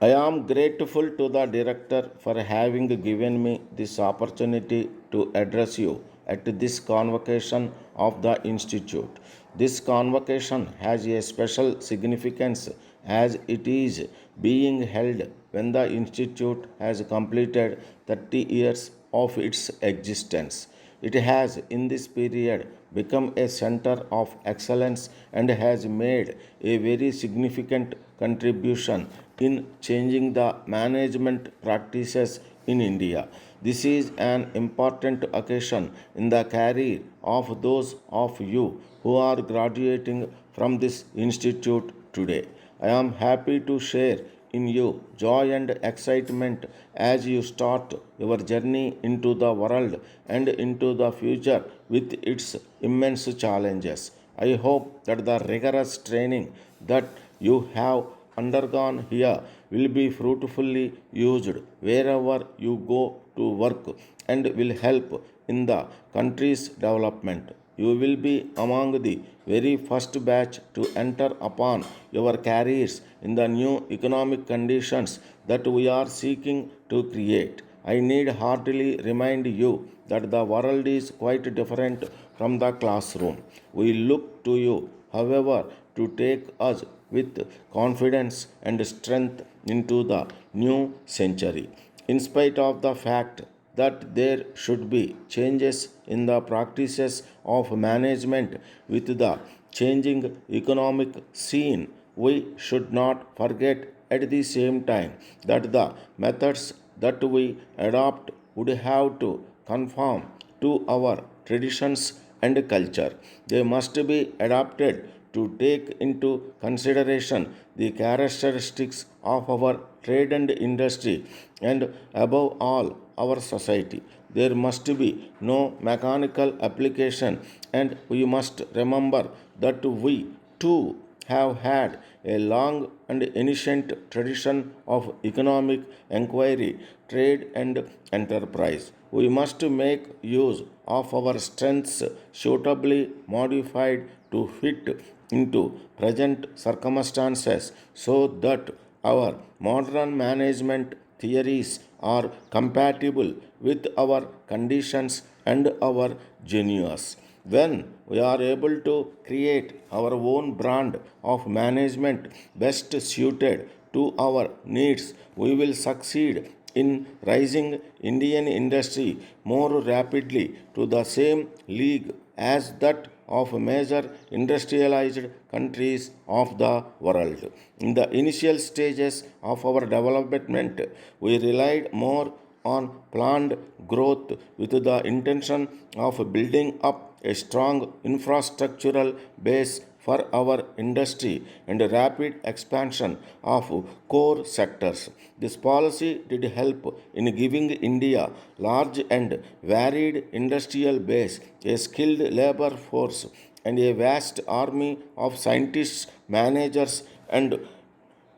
I am grateful to the director for having given me this opportunity to address you at this convocation of the institute. This convocation has a special significance as it is being held when the institute has completed 30 years of its existence. It has, in this period, become a center of excellence and has made a very significant contribution in changing the management practices in India. This is an important occasion in the career of those of you who are graduating from this institute today. I am happy to share in you joy and excitement as you start your journey into the world and into the future with its immense challenges. I hope that the rigorous training that you have undergone here will be fruitfully used wherever you go to work and will help in the country's development. You will be among the very first batch to enter upon your careers in the new economic conditions that we are seeking to create. I need heartily remind you that the world is quite different from the classroom. We look to you, however, to take us with confidence and strength into the new century. In spite of the fact that there should be changes in the practices of management with the changing economic scene, we should not forget at the same time that the methods that we adopt would have to conform to our traditions and culture. They must be adapted to take into consideration the characteristics of our trade and industry and above all our society. There must be no mechanical application, and we must remember that we too have had a long and ancient tradition of economic inquiry, trade, and enterprise. We must make use of our strengths suitably modified to fit into present circumstances so that our modern management theories are compatible with our conditions and our genius. When we are able to create our own brand of management best suited to our needs, we will succeed in rising Indian industry more rapidly to the same league as that of major industrialized countries of the world. In the initial stages of our development, we relied more on planned growth with the intention of building up a strong infrastructural base for our industry and rapid expansion of core sectors. This policy did help in giving India large and varied industrial base, a skilled labor force, and a vast army of scientists, managers, and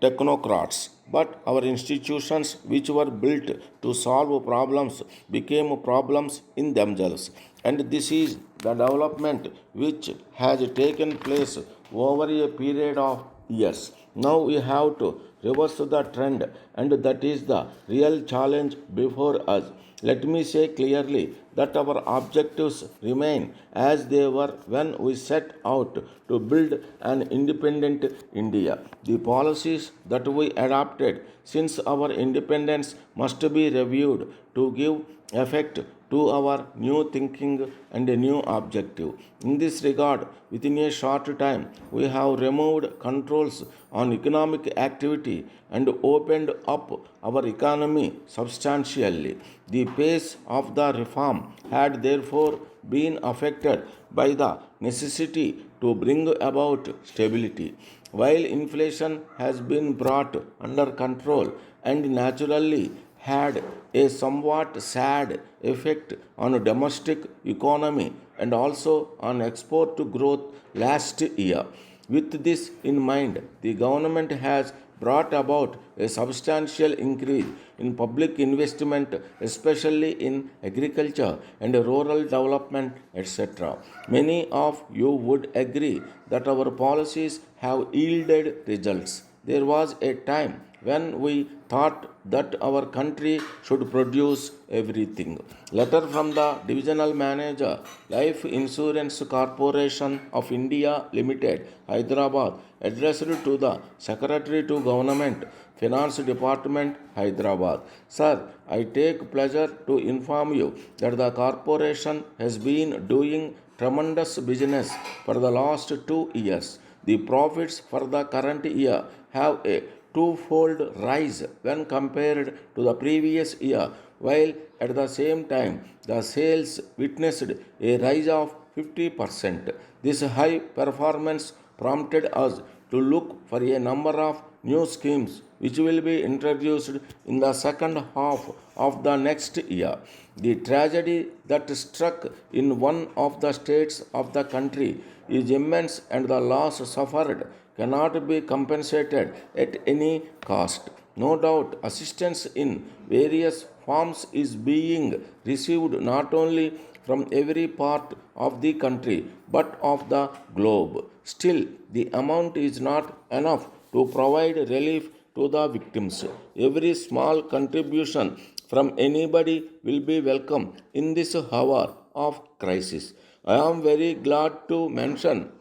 technocrats. But our institutions, which were built to solve problems, became problems in themselves. And this is the development which has taken place over a period of years. Now we have to reverse the trend, and that is the real challenge before us. Let me say clearly that our objectives remain as they were when we set out to build an independent India. The policies that we adopted since our independence must be reviewed to give effect to our new thinking and a new objective. In this regard, within a short time, we have removed controls on economic activity and opened up our economy substantially. The pace of the reform had therefore been affected by the necessity to bring about stability. While inflation has been brought under control and naturally had a somewhat sad effect on domestic economy and also on export growth last year. With this in mind, the government has brought about a substantial increase in public investment, especially in agriculture and rural development, etc. Many of you would agree that our policies have yielded results. There was a time when we thought that our country should produce everything. Letter from the Divisional Manager, Life Insurance Corporation of India Limited, Hyderabad, addressed to the Secretary to Government, Finance Department, Hyderabad. Sir, I take pleasure to inform you that the corporation has been doing tremendous business for the last 2 years. The profits for the current year have a twofold rise when compared to the previous year, while at the same time the sales witnessed a rise of 50%. This high performance prompted us to look for a number of new schemes which will be introduced in the second half of the next year. The tragedy that struck in one of the states of the country is immense, and the loss suffered cannot be compensated at any cost. No doubt, assistance in various forms is being received not only from every part of the country but of the globe. Still, the amount is not enough to provide relief to the victims. Every small contribution from anybody will be welcome in this hour of crisis. I am very glad to mention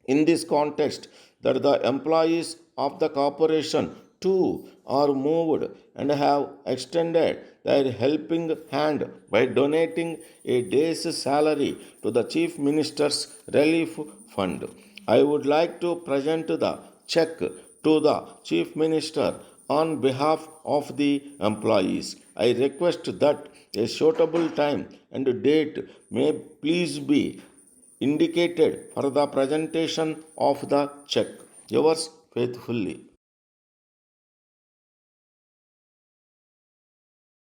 in this context that the employees of the corporation too are moved and have extended their helping hand by donating a day's salary to the Chief Minister's Relief Fund. I would like to present the check to the Chief Minister on behalf of the employees. I request that a suitable time and date may please be indicated for the presentation of the check. Yours faithfully.